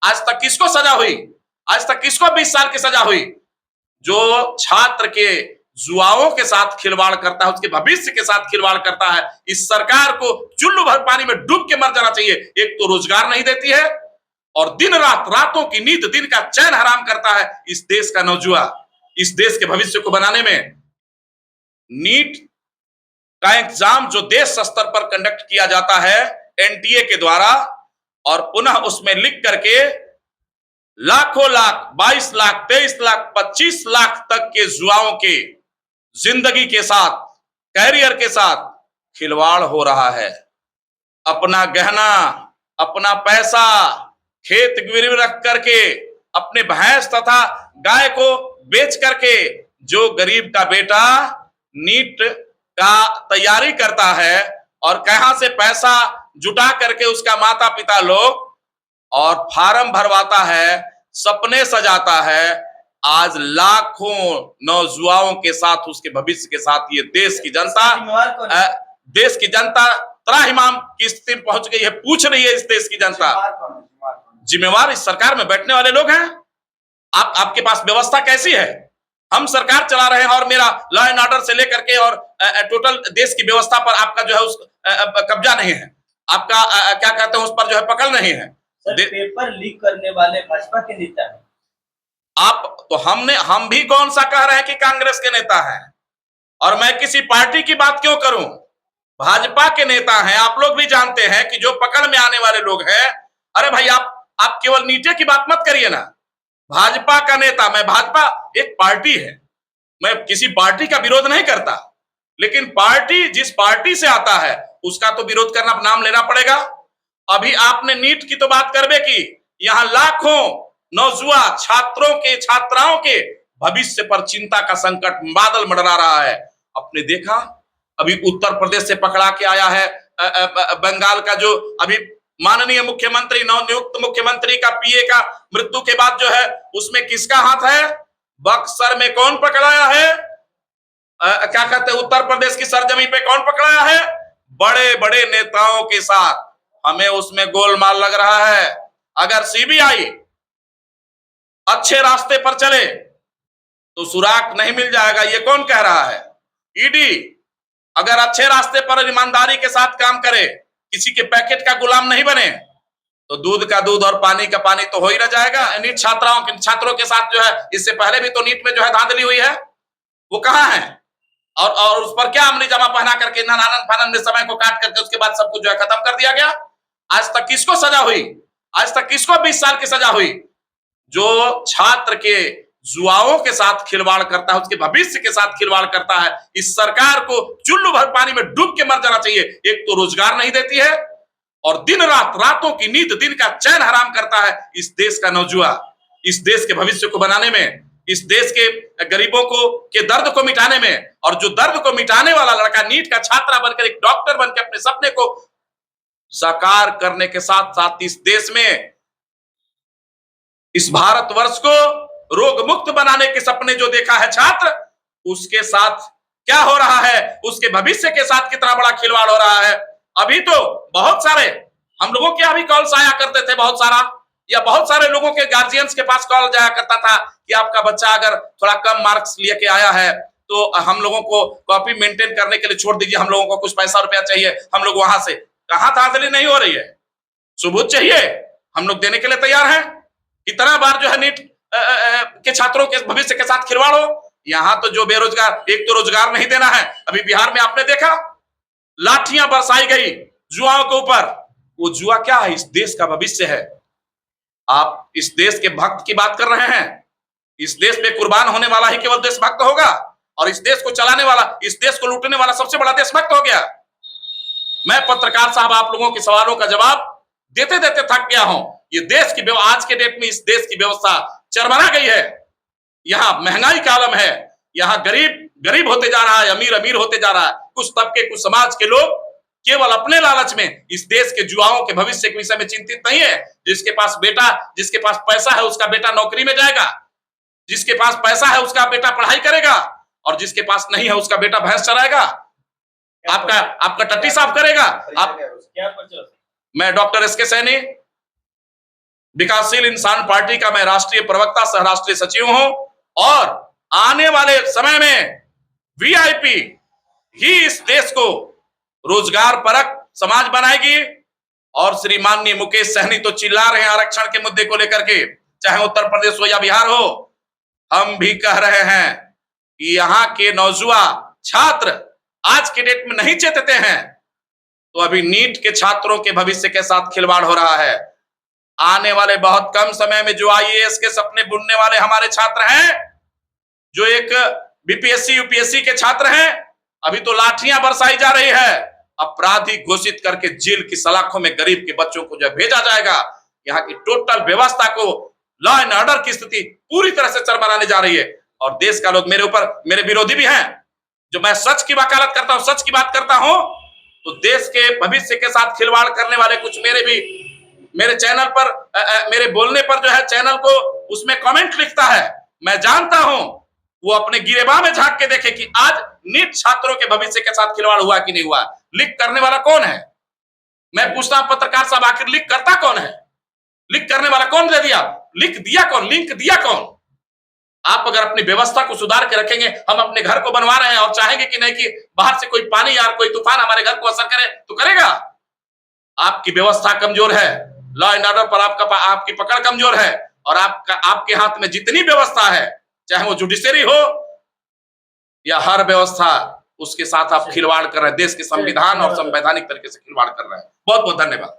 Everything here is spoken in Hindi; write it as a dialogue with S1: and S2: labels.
S1: आज तक किसको सजा हुई? आज तक किसको 20 साल की सजा हुई? जो छात्र के जुआओं के साथ खिलवाड़ करता है, उसके भविष्य के साथ खिलवाड़ करता है, इस सरकार को चुल्लू भर पानी में डूब के मर जाना चाहिए। एक तो रोजगार नहीं देती है और दिन रात, रातों की नींद, दिन का चैन हराम करता है इस देश का नौजुआ, इस देश के भविष्य को बनाने में। नीट का एग्जाम जो देश स्तर पर कंडक्ट किया जाता है एनटीए के द्वारा, और पुनः उसमें लिख करके लाखों लाख, 22 लाख, 23 लाख, 25 लाख तक के जुआओं के जिंदगी के साथ, कैरियर के साथ खिलवाड़ हो रहा है। अपना गहना, अपना पैसा खेत गिरवी रख करके, अपने भैंस तथा गाय को बेच करके जो गरीब का बेटा नीट का तैयारी करता है और कहां से पैसा जुटा करके उसका माता पिता लोग और फार्म भरवाता है, सपने सजाता है, आज लाखों नौजुआनों के साथ, उसके भविष्य के साथ ये देश की जनता त्राहिमाम की स्थिति में पहुंच गई है। पूछ रही है इस देश की जनता, जिम्मेवार इस सरकार में बैठने वाले लोग हैं। आपके पास व्यवस्था कैसी है? हम सरकार चला रहे हैं और मेरा लॉ एंड ऑर्डर से लेकर के और टोटल देश की व्यवस्था पर आपका जो है उस कब्जा नहीं है, आपका क्या कहते हैं उस पर जो है पकड़ नहीं है।
S2: पेपर लीक करने वाले भाजपा के नेता हैं
S1: आप, तो हम भी कौन सा कह रहे हैं कि कांग्रेस के नेता हैं, और मैं किसी पार्टी की बात क्यों करूं? भाजपा के नेता हैं। आप लोग भी जानते हैं कि जो पकड़ में आने वाले लोग हैं, अरे भाई आप केवल नीचे की बात मत करिए ना। भाजपा का नेता, मैं, भाजपा एक पार्टी है, मैं किसी पार्टी का विरोध नहीं करता, लेकिन पार्टी जिस पार्टी से आता है उसका तो विरोध करना, नाम लेना पड़ेगा। अभी आपने नीट की तो बात करबे की, यहां लाखों नौजुआ छात्रों के, छात्राओं के भविष्य पर चिंता का संकट बादल मंडरा रहा है। आपने देखा अभी उत्तर प्रदेश से पकड़ा के आया है बंगाल का जो अभी माननीय मुख्यमंत्री, नवनियुक्त मुख्यमंत्री का पीए का मृत्यु के बाद जो है उसमें किसका हाथ है? बक्सर में कौन पकड़ाया है? क्या कहते हैं, उत्तर प्रदेश की सरजमी पे कौन पकड़ाया है? बड़े बड़े नेताओं के साथ। हमें उसमें गोलमाल लग रहा है। अगर सीबीआई अच्छे रास्ते पर चले तो सुराग नहीं मिल जाएगा, ये कौन कह रहा है? ईडी अगर अच्छे रास्ते पर ईमानदारी के साथ काम करे, किसी के पैकेट का गुलाम नहीं बने, तो दूध का दूध और पानी का पानी तो हो ही रह जाएगा। नीट छात्रों के साथ जो है, इससे पहले भी तो नीट में जो है धांधली हुई है, वो कहां है? और उस पर क्या अमली जमा पहना करके नानन फानन में समय को काट करके उसके बाद सब कुछ जो है खत्म कर दिया गया। आज तक किसको सजा हुई? आज तक किसको 20 साल की सजा हुई? जो छात्र के जुआओं के साथ खिलवाड़ करता है, उसके भविष्य के साथ खिलवाड़ करता है, इस सरकार को चुल्लू भर पानी में डूब के मर जाना चाहिए। एक तो रोजगार नहीं देती है और दिन रात, रातों की नींद, दिन का चैन हराम करता है इस देश का नौजुआ, इस देश के भविष्य को बनाने में, इस देश के गरीबों को के दर्द को मिटाने में। और जो दर्द को मिटाने वाला लड़का नीट का छात्रा बनकर, एक डॉक्टर बनकर अपने सपने को साकार करने के साथ साथ इस देश में, इस भारतवर्ष को रोग मुक्त बनाने के सपने जो देखा है छात्र, उसके साथ क्या हो रहा है, उसके भविष्य के साथ कितना बड़ा खिलवाड़ हो रहा है। अभी तो बहुत सारे हम लोगों के अभी कॉल्स आया करते थे, बहुत सारा, या बहुत सारे लोगों के गार्जियंस के पास कॉल जाया करता था कि आपका बच्चा अगर थोड़ा कम मार्क्स लेके आया है तो हम लोगों को कॉपी मेंटेन करने के लिए छोड़ दीजिए, हम लोगों को कुछ पैसा रुपया चाहिए, हम लोग वहां से। कहां धांधली नहीं हो रही है, सबूत चाहिए, हम लोग देने के लिए तैयार हैं। कितना बार जो है नीट के छात्रों के भविष्य के साथ खिलवाड़ हो। यहां तो जो बेरोजगार, एक तो रोजगार नहीं देना है, अभी बिहार में आपने देखा लाठियां बरसाई गई जुआओं के ऊपर। वो जुआ क्या है? इस देश का भविष्य है। आप इस देश के भक्त की बात कर रहे हैं, इस देश में कुर्बान होने वाला ही केवल देशभक्त होगा, और इस देश को चलाने वाला, इस देश को लूटने वाला सबसे बड़ा देशभक्त हो गया। मैं पत्रकार साहब आप लोगों के सवालों का जवाब देते देते थक गया हूं। ये देश की, आज के डेट में इस देश की व्यवस्था चरमरा गई है। यहाँ महंगाई का आलम है, यहाँ गरीब गरीब होते जा रहा है, अमीर अमीर होते जा रहा है। कुछ तबके, कुछ समाज के लोग केवल अपने लालच में इस देश के जुआओं के भविष्य के विषय में चिंतित नहीं है। जिसके पास पैसा है उसका बेटा नौकरी में जाएगा, जिसके पास पैसा है उसका बेटा पढ़ाई करेगा, और जिसके पास नहीं है उसका बेटा भैंस चराएगा, आपका टट्टी साफ करेगा। मैं डॉक्टर एस के सैनी, विकासशील इंसान पार्टी का मैं राष्ट्रीय प्रवक्ता सह राष्ट्रीय सचिव हूं और आने वाले समय में वीआईपी ही इस देश को रोजगार परक समाज बनाएगी। और श्री माननीय मुकेश सहनी तो चिल्ला रहे हैं आरक्षण के मुद्दे को लेकर के, चाहे उत्तर प्रदेश हो या बिहार हो। हम भी कह रहे हैं कि यहाँ के नौजवान छात्र आज के डेट में नहीं चेतते हैं, तो अभी नीट के छात्रों के भविष्य के साथ खिलवाड़ हो रहा है। आने वाले बहुत कम समय में जो आईएएस के सपने बुनने वाले हमारे छात्र हैं, जो एक बीपीएससी यूपीएससी के छात्र हैं, अभी तो लाठियां बरसाई जा रही है। अपराधी घोषित करके जेल की सलाखों में गरीब के बच्चों को जब भेजा जाएगा, यहाँ की टोटल व्यवस्था को, लॉ एंड ऑर्डर की स्थिति पूरी तरह से चरमराने जा रही है। और देश का लोग मेरे ऊपर, मेरे विरोधी भी हैं, जो मैं सच की वकालत करता हूं, सच की बात करता हूं, तो देश के भविष्य के साथ खिलवाड़ करने वाले कुछ मेरे चैनल पर, मेरे बोलने पर जो है चैनल को उसमें कमेंट लिखता है। मैं जानता हूं वो अपने गिरेबान में झांक के देखे कि आज नीट छात्रों के भविष्य के साथ खिलवाड़ हुआ कि नहीं हुआ। लीक करने वाला कौन है? मैं पूछता हूं पत्रकार साहब, आखिर लीक करता कौन है? लीक करने वाला कौन दे दिया? लिंक दिया कौन? लिंक दिया कौन? आप अगर अपनी व्यवस्था को सुधार के रखेंगे, हम अपने घर को बनवा रहे हैं और चाहेंगे कि नहीं कि बाहर से कोई पानी या कोई तूफान हमारे घर को असर करे, तो करेगा। आपकी व्यवस्था कमजोर है, लॉ एंड ऑर्डर पर आपकी पकड़ कमजोर है, और आपके हाथ में जितनी व्यवस्था है, चाहे वो जुडिशरी हो या हर व्यवस्था, उसके साथ आप खिलवाड़ कर रहे हैं। देश के संविधान और संवैधानिक तरीके से खिलवाड़ कर रहे हैं। बहुत बहुत धन्यवाद।